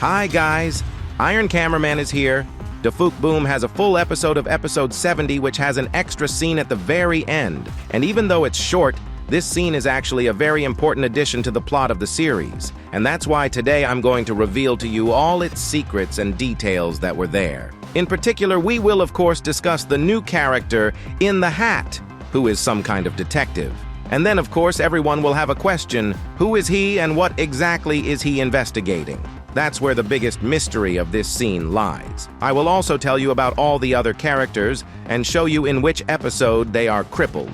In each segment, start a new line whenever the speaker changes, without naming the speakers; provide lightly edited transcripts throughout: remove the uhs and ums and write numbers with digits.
Hi guys, Iron Cameraman is here. Boom has a full episode of episode 70 which has an extra scene at the very end. And even though it's short, this scene is actually a very important addition to the plot of the series. And that's why today I'm going to reveal to you all its secrets and details that were there. In particular, we will of course discuss the new character in the hat, who is some kind of detective. And then of course everyone will have a question, who is he and what exactly is he investigating? That's where the biggest mystery of this scene lies. I will also tell you about all the other characters and show you in which episode they are crippled.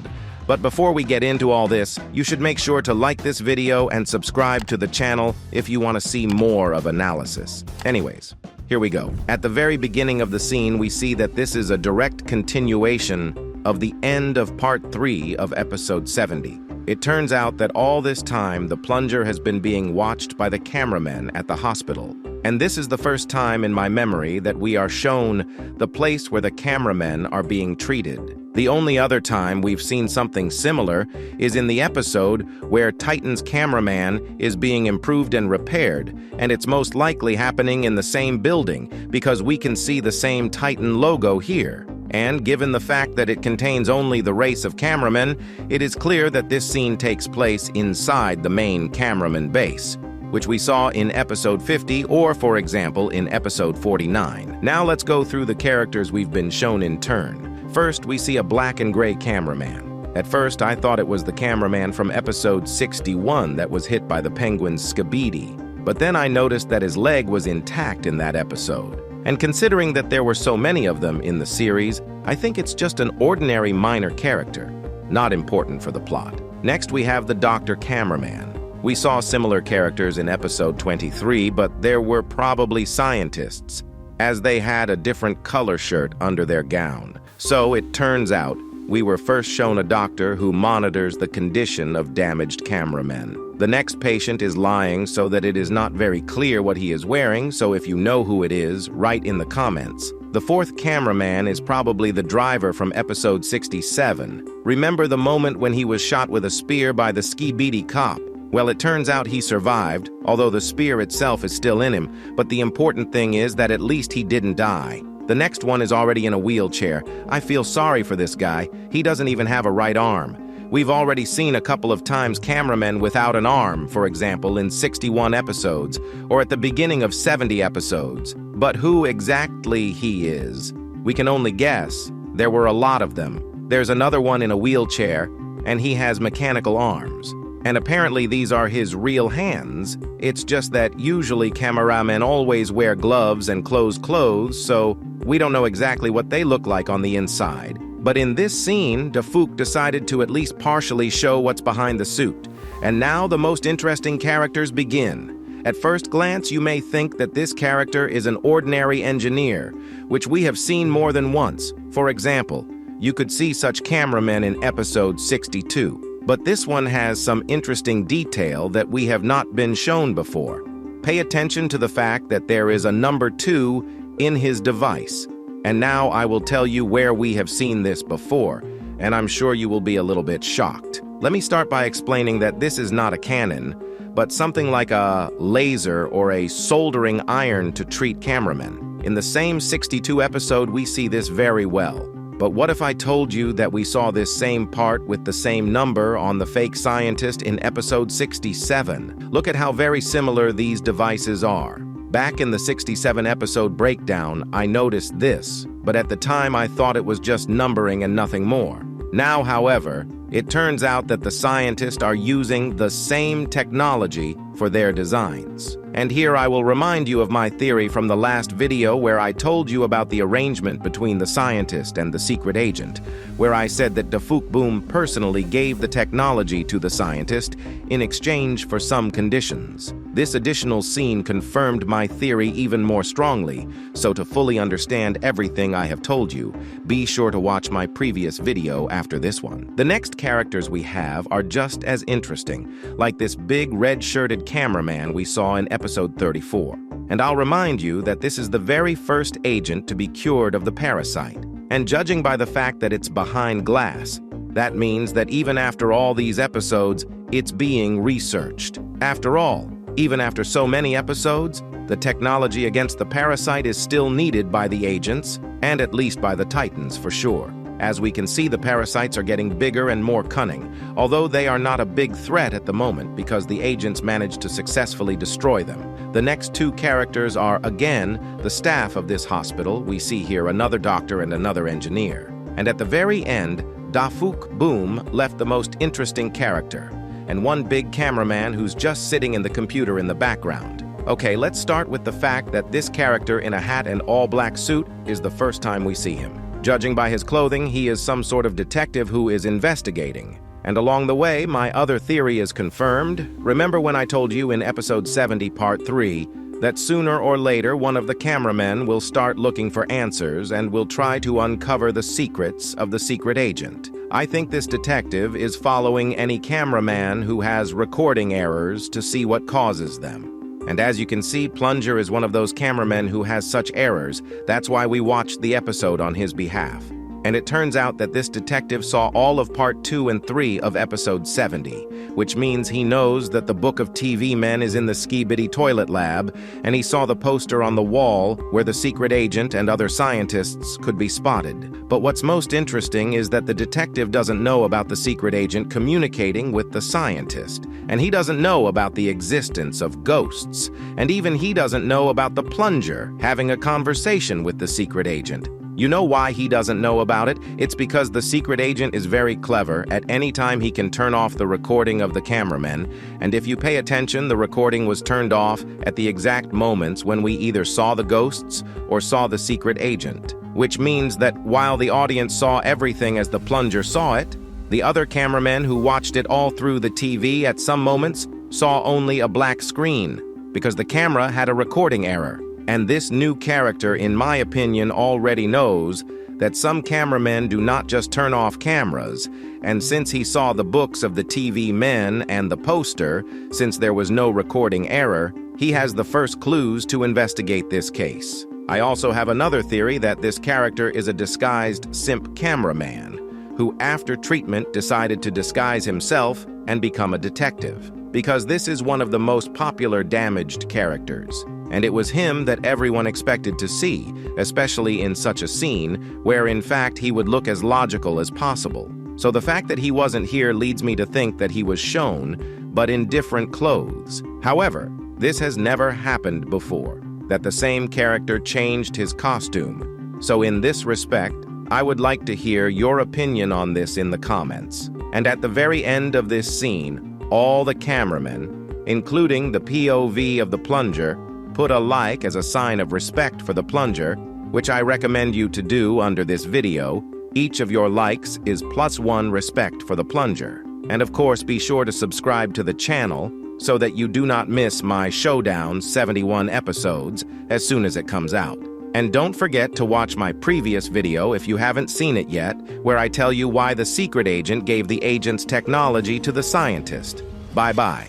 But before we get into all this, you should make sure to like this video and subscribe to the channel if you want to see more of analysis. Anyways, here we go. At the very beginning of the scene, we see that this is a direct continuation of the end of part 3 of episode 70. It turns out that all this time, the plunger has been being watched by the cameraman at the hospital. And this is the first time in my memory that we are shown the place where the cameramen are being treated. The only other time we've seen something similar is in the episode where Titan's cameraman is being improved and repaired, and it's most likely happening in the same building because we can see the same Titan logo here. And given the fact that it contains only the race of cameramen, it is clear that this scene takes place inside the main cameraman base, which we saw in episode 50 or, for example, in episode 49. Now let's go through the characters we've been shown in turn. First, we see a black and gray cameraman. At first, I thought it was the cameraman from episode 61 that was hit by the penguin's Skibidi, but then I noticed that his leg was intact in that episode. And considering that there were so many of them in the series, I think it's just an ordinary minor character, not important for the plot. Next, we have the Dr. Cameraman. We saw similar characters in episode 23, but there were probably scientists, as they had a different color shirt under their gown. So it turns out, we were first shown a doctor who monitors the condition of damaged cameramen. The next patient is lying so that it is not very clear what he is wearing, so if you know who it is, write in the comments. The fourth cameraman is probably the driver from episode 67. Remember the moment when he was shot with a spear by the Skibidi cop? Well, it turns out he survived, although the spear itself is still in him, but the important thing is that at least he didn't die. The next one is already in a wheelchair. I feel sorry for this guy. He doesn't even have a right arm. We've already seen a couple of times cameramen without an arm, for example, in 61 episodes, or at the beginning of 70 episodes. But who exactly he is, we can only guess. There were a lot of them. There's another one in a wheelchair, and he has mechanical arms. And apparently these are his real hands. It's just that usually cameramen always wear gloves and clothes, so we don't know exactly what they look like on the inside. But in this scene, decided to at least partially show what's behind the suit. And now the most interesting characters begin. At first glance, you may think that this character is an ordinary engineer, which we have seen more than once. For example, you could see such cameramen in episode 62. But this one has some interesting detail that we have not been shown before. Pay attention to the fact that there is a number 2 in his device. And now I will tell you where we have seen this before, and I'm sure you will be a little bit shocked. Let me start by explaining that this is not a cannon, but something like a laser or a soldering iron to treat cameramen. In the same 62 episode, we see this very well. But what if I told you that we saw this same part with the same number on the fake scientist in episode 67? Look at how very similar these devices are. Back in the 67 episode breakdown, I noticed this, but at the time I thought it was just numbering and nothing more. Now, however, it turns out that the scientists are using the same technology for their designs. And here I will remind you of my theory from the last video where I told you about the arrangement between the scientist and the secret agent, where I said that Boom personally gave the technology to the scientist in exchange for some conditions. This additional scene confirmed my theory even more strongly, so to fully understand everything I have told you, be sure to watch my previous video after this one. The next characters we have are just as interesting, like this big red-shirted cameraman we saw in episode 34. And I'll remind you that this is the very first agent to be cured of the parasite. And judging by the fact that it's behind glass, that means that even after all these episodes, it's being researched. After all, Even after so many episodes, the technology against the parasite is still needed by the agents, and at least by the Titans for sure. As we can see, the parasites are getting bigger and more cunning, although they are not a big threat at the moment because the agents managed to successfully destroy them. The next two characters are, again, the staff of this hospital. We see here another doctor and another engineer. And at the very end, Dafuk Boom left the most interesting character, and one big cameraman who's just sitting in the computer in the background. Okay, let's start with the fact that this character in a hat and all-black suit is the first time we see him. Judging by his clothing, he is some sort of detective who is investigating. And along the way, my other theory is confirmed. Remember when I told you in episode 70, part 3, that sooner or later one of the cameramen will start looking for answers and will try to uncover the secrets of the secret agent? I think this detective is following any cameraman who has recording errors to see what causes them. And as you can see, Plunger is one of those cameramen who has such errors. That's why we watched the episode on his behalf. And it turns out that this detective saw all of part 2 and 3 of episode 70, which means he knows that the book of TV men is in the Skibidi Toilet lab, and he saw the poster on the wall where the secret agent and other scientists could be spotted. But what's most interesting is that the detective doesn't know about the secret agent communicating with the scientist, and he doesn't know about the existence of ghosts, and even he doesn't know about the Plunger having a conversation with the secret agent. You know why he doesn't know about it? It's because the secret agent is very clever. At any time he can turn off the recording of the cameraman, and if you pay attention, the recording was turned off at the exact moments when we either saw the ghosts or saw the secret agent. Which means that while the audience saw everything as the Plunger saw it, the other cameramen who watched it all through the TV at some moments saw only a black screen, because the camera had a recording error. And this new character, in my opinion, already knows that some cameramen do not just turn off cameras, and since he saw the books of the TV men and the poster, since there was no recording error, he has the first clues to investigate this case. I also have another theory that this character is a disguised simp cameraman, who after treatment decided to disguise himself and become a detective, because this is one of the most popular damaged characters. And it was him that everyone expected to see, especially in such a scene where in fact he would look as logical as possible. So the fact that he wasn't here leads me to think that he was shown, but in different clothes. However, this has never happened before, that the same character changed his costume. So in this respect, I would like to hear your opinion on this in the comments. And at the very end of this scene, all the cameramen, including the POV of the Plunger, put a like as a sign of respect for the Plunger, which I recommend you to do under this video. Each of your likes is +1 respect for the Plunger. And of course, be sure to subscribe to the channel so that you do not miss my Showdown 71 episodes as soon as it comes out. And don't forget to watch my previous video if you haven't seen it yet, where I tell you why the secret agent gave the agent's technology to the scientist. Bye-bye.